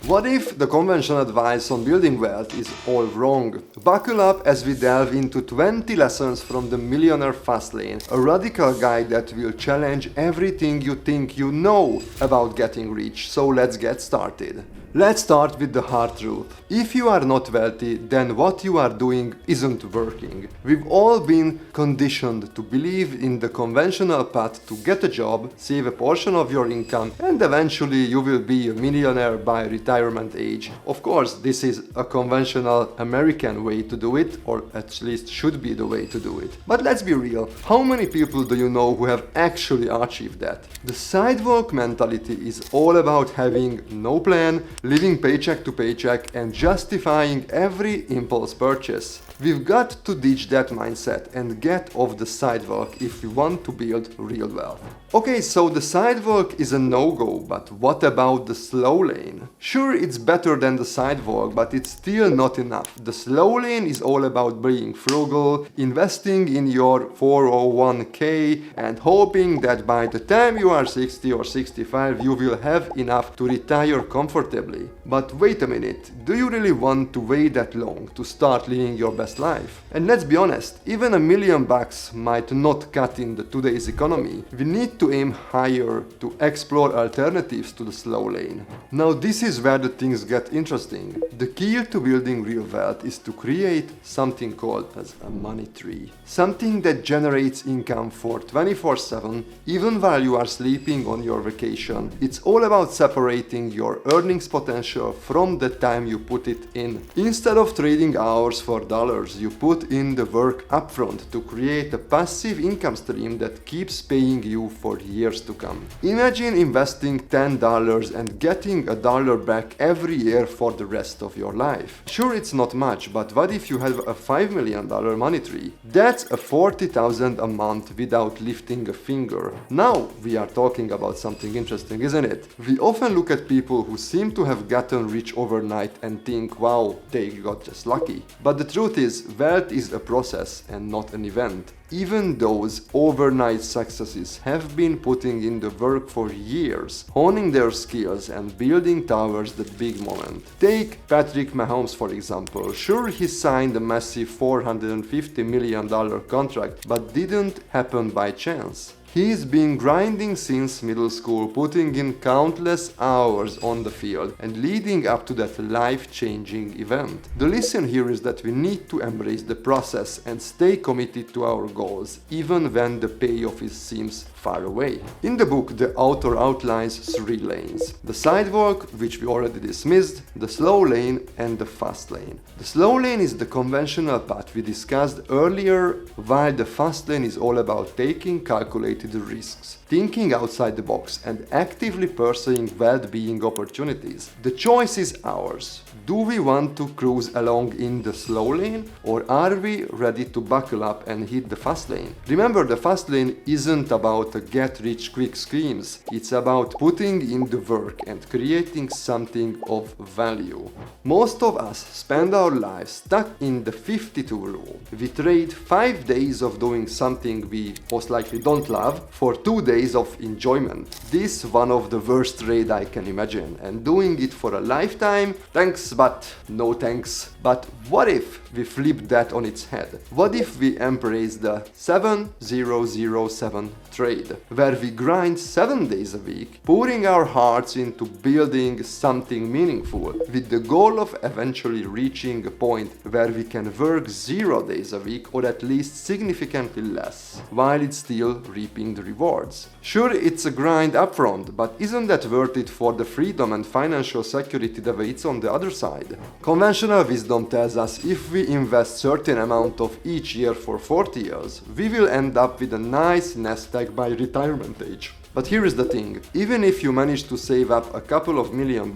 What if the conventional advice on building wealth is all wrong? Buckle up as we delve into 20 lessons from the Millionaire Fastlane, a radical guide that will challenge everything you think you know about getting rich. So let's get started. Let's start with the hard truth. If you are not wealthy, then what you are doing isn't working. We've all been conditioned to believe in the conventional path to get a job, save a portion of your income, and eventually you will be a millionaire by retirement age. Of course, this is a conventional American way to do it, or at least should be the way to do it. But let's be real, how many people do you know who have actually achieved that? The sidewalk mentality is all about having no plan, living paycheck to paycheck, and justifying every impulse purchase. We've got to ditch that mindset and get off the sidewalk if we want to build real wealth. Okay, so the sidewalk is a no-go, but what about the slow lane? Sure, it's better than the sidewalk, but it's still not enough. The slow lane is all about being frugal, investing in your 401k, and hoping that by the time you are 60 or 65, you will have enough to retire comfortably. But wait a minute, do you really want to wait that long to start living your best life? And let's be honest, even $1 million might not cut in today's economy. We need to aim higher to explore alternatives to the slow lane. Now this is where the things get interesting. The key to building real wealth is to create something called as a money tree. Something that generates income for 24/7 even while you are sleeping on your vacation. It's all about separating your earnings potential from the time you put it in. Instead of trading hours for dollars, you put in the work upfront to create a passive income stream that keeps paying you for years to come. Imagine investing $10 and getting $1 back every year for the rest of your life. Sure, it's not much, but what if you have a $5 million money tree? That's a $40,000 a month without lifting a finger. Now we are talking about something interesting, isn't it? We often look at people who seem to have gotten rich overnight and think, wow, they got just lucky. But the truth is, wealth is a process and not an event. Even those overnight successes have been putting in the work for years, honing their skills and building towards the big moment. Take Patrick Mahomes for example. Sure, he signed a massive $450 million contract, but didn't happen by chance. He's been grinding since middle school, putting in countless hours on the field and leading up to that life-changing event. The lesson here is that we need to embrace the process and stay committed to our goals, even when the payoff seems far away. In the book, the author outlines 3 lanes: the sidewalk, which we already dismissed, the slow lane, and the fast lane. The slow lane is the conventional path we discussed earlier, while the fast lane is all about taking calculated risks, thinking outside the box, and actively pursuing well-being opportunities. The choice is ours. Do we want to cruise along in the slow lane, or are we ready to buckle up and hit the fast lane? Remember, the fast lane isn't about a get-rich-quick schemes. It's about putting in the work and creating something of value. Most of us spend our lives stuck in the 52 rule. We trade 5 days of doing something we most likely don't love for 2 days of enjoyment. This is one of the worst trade I can imagine, and doing it for a lifetime, thanks but no thanks. But what if we flip that on its head? What if we embrace the 7007 trade, where we grind 7 days a week, pouring our hearts into building something meaningful, with the goal of eventually reaching a point where we can work 0 days a week, or at least significantly less, while it's still reaping the rewards. Sure, it's a grind upfront, but isn't that worth it for the freedom and financial security that waits on the other side? Conventional wisdom tells us if we invest certain amount of each year for 40 years, we will end up with a nice nest egg by retirement age. But here is the thing, even if you manage to save up a couple of $1 million,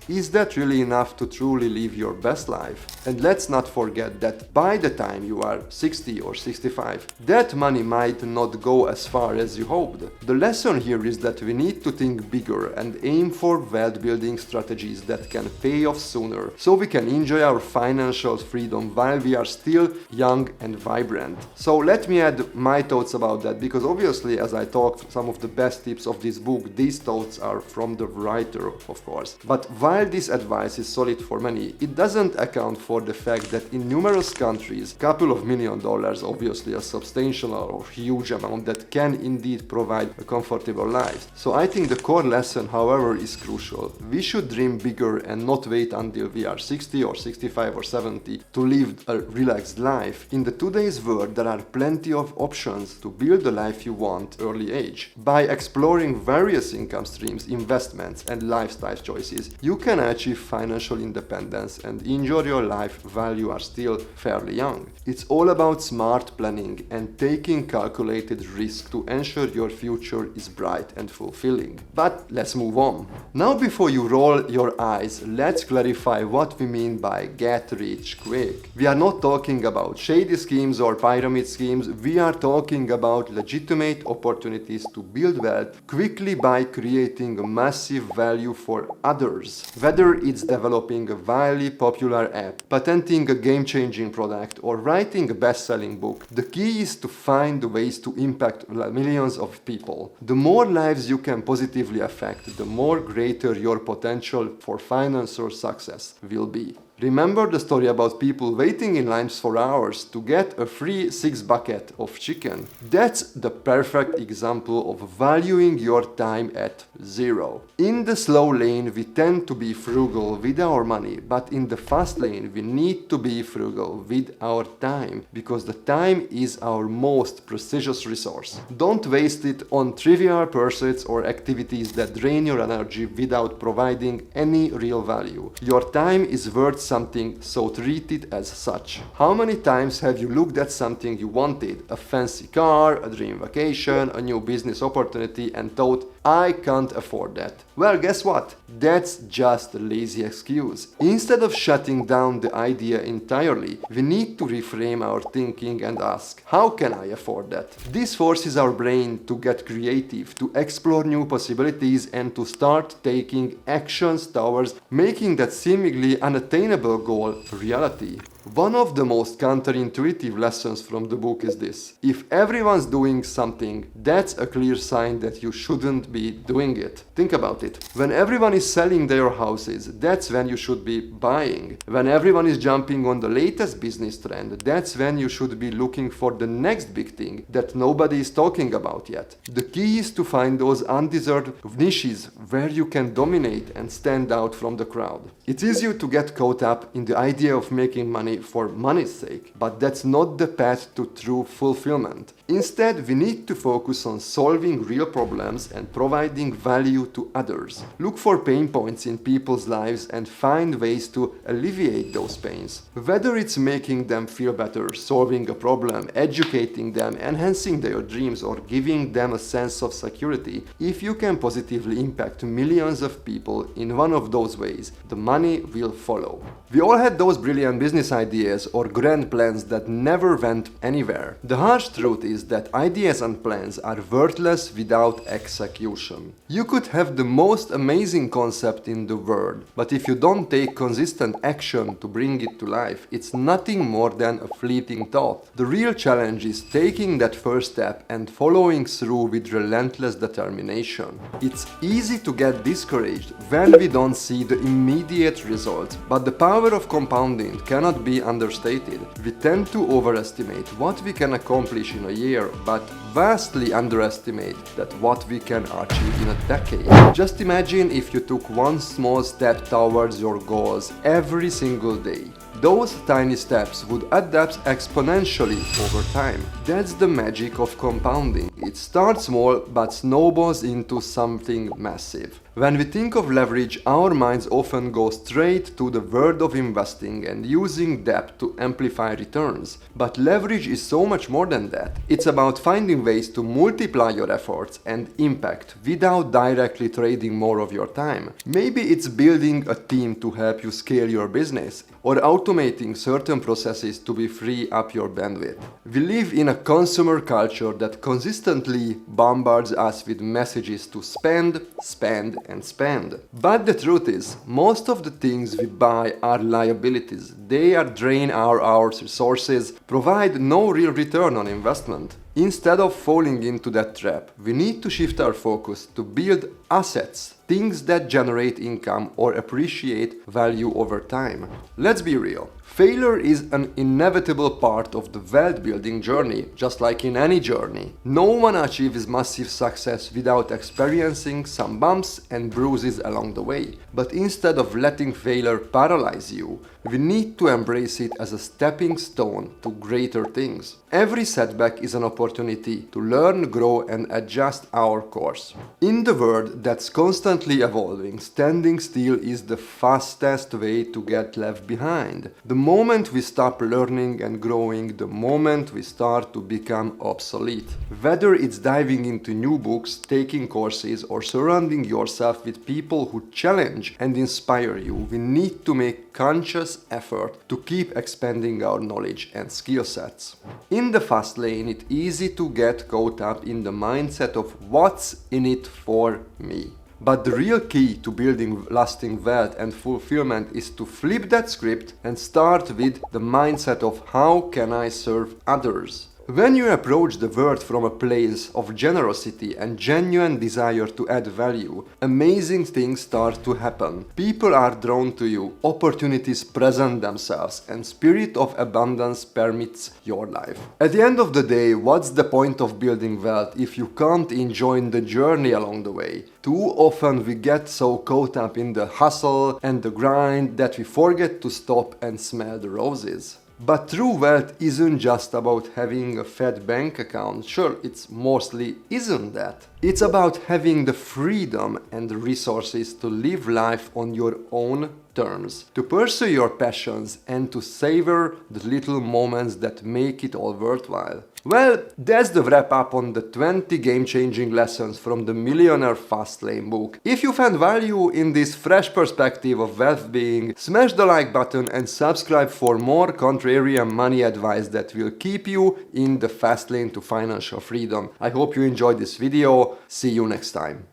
is that really enough to truly live your best life? And let's not forget that by the time you are 60 or 65, that money might not go as far as you hoped. The lesson here is that we need to think bigger and aim for wealth building strategies that can pay off sooner, so we can enjoy our financial freedom while we are still young and vibrant. So let me add my thoughts about that, because obviously as I talked some of the best tips of this book, these thoughts are from the writer, of course. But why While this advice is solid for many, it doesn't account for the fact that in numerous countries, couple of $1 million, obviously a substantial or huge amount that can indeed provide a comfortable life. So I think the core lesson, however, is crucial. We should dream bigger and not wait until we are 60 or 65 or 70 to live a relaxed life. In the today's world, there are plenty of options to build the life you want early age. By exploring various income streams, investments, and lifestyle choices, you can achieve financial independence and enjoy your life while you are still fairly young. It's all about smart planning and taking calculated risk to ensure your future is bright and fulfilling. But let's move on. Now, before you roll your eyes, let's clarify what we mean by get rich quick. We are not talking about shady schemes or pyramid schemes. We are talking about legitimate opportunities to build wealth quickly by creating massive value for others. Whether it's developing a wildly popular app, patenting a game-changing product, or writing a best-selling book, the key is to find ways to impact millions of people. The more lives you can positively affect, the more greater your potential for financial success will be. Remember the story about people waiting in lines for hours to get a free 6 bucket of chicken? That's the perfect example of valuing your time at zero. In the slow lane, we tend to be frugal with our money, but in the fast lane, we need to be frugal with our time, because the time is our most precious resource. Don't waste it on trivial pursuits or activities that drain your energy without providing any real value. Your time is worth something, so treat it as such. How many times have you looked at something you wanted, a fancy car, a dream vacation, a new business opportunity, and thought, I can't afford that? Well, guess what? That's just a lazy excuse. Instead of shutting down the idea entirely, we need to reframe our thinking and ask, how can I afford that? This forces our brain to get creative, to explore new possibilities, and to start taking actions towards making that seemingly unattainable goal reality. One of the most counterintuitive lessons from the book is this: if everyone's doing something, that's a clear sign that you shouldn't be doing it. Think about it. When everyone is selling their houses, that's when you should be buying. When everyone is jumping on the latest business trend, that's when you should be looking for the next big thing that nobody is talking about yet. The key is to find those undeserved niches where you can dominate and stand out from the crowd. It's easier to get caught up in the idea of making money for money's sake, but that's not the path to true fulfillment. Instead, we need to focus on solving real problems and providing value to others. Look for pain points in people's lives and find ways to alleviate those pains. Whether it's making them feel better, solving a problem, educating them, enhancing their dreams, or giving them a sense of security, if you can positively impact millions of people in one of those ways, the money will follow. We all had those brilliant business ideas or grand plans that never went anywhere. The harsh truth is that ideas and plans are worthless without execution. You could have the most amazing concept in the world, but if you don't take consistent action to bring it to life, it's nothing more than a fleeting thought. The real challenge is taking that first step and following through with relentless determination. It's easy to get discouraged when we don't see the immediate results, but the power of compounding cannot be understated. We tend to overestimate what we can accomplish in a year, but vastly underestimate that what we can achieve in a decade. Just imagine if you took one small step towards your goals every single day. Those tiny steps would add up exponentially over time. That's the magic of compounding. It starts small but snowballs into something massive. When we think of leverage, our minds often go straight to the word of investing and using debt to amplify returns. But leverage is so much more than that. It's about finding ways to multiply your efforts and impact without directly trading more of your time. Maybe it's building a team to help you scale your business, or automating certain processes to free up your bandwidth. We live in a consumer culture that consistently bombards us with messages to spend, spend, and spend. But the truth is, most of the things we buy are liabilities. They drain our resources, provide no real return on investment. Instead of falling into that trap, we need to shift our focus to build assets, things that generate income or appreciate value over time. Let's be real. Failure is an inevitable part of the wealth building journey, just like in any journey. No one achieves massive success without experiencing some bumps and bruises along the way. But instead of letting failure paralyze you, we need to embrace it as a stepping stone to greater things. Every setback is an opportunity to learn, grow, and adjust our course. In the world that's constantly evolving, standing still is the fastest way to get left behind. The moment we stop learning and growing, the moment we start to become obsolete. Whether it's diving into new books, taking courses, or surrounding yourself with people who challenge and inspire you, we need to make conscious effort to keep expanding our knowledge and skill sets. In the fast lane, it's easy to get caught up in the mindset of what's in it for me. But the real key to building lasting wealth and fulfillment is to flip that script and start with the mindset of how can I serve others. When you approach the world from a place of generosity and genuine desire to add value, amazing things start to happen. People are drawn to you, opportunities present themselves, and spirit of abundance permeates your life. At the end of the day, what's the point of building wealth if you can't enjoy the journey along the way? Too often we get so caught up in the hustle and the grind that we forget to stop and smell the roses. But true wealth isn't just about having a fat bank account. Sure, it's mostly isn't that. It's about having the freedom and the resources to live life on your own terms, to pursue your passions and to savor the little moments that make it all worthwhile. Well, that's the wrap up on the 20 game-changing lessons from the Millionaire Fastlane book. If you found value in this fresh perspective of wealth being, smash the like button and subscribe for more contrarian money advice that will keep you in the fast lane to financial freedom. I hope you enjoyed this video. See you next time.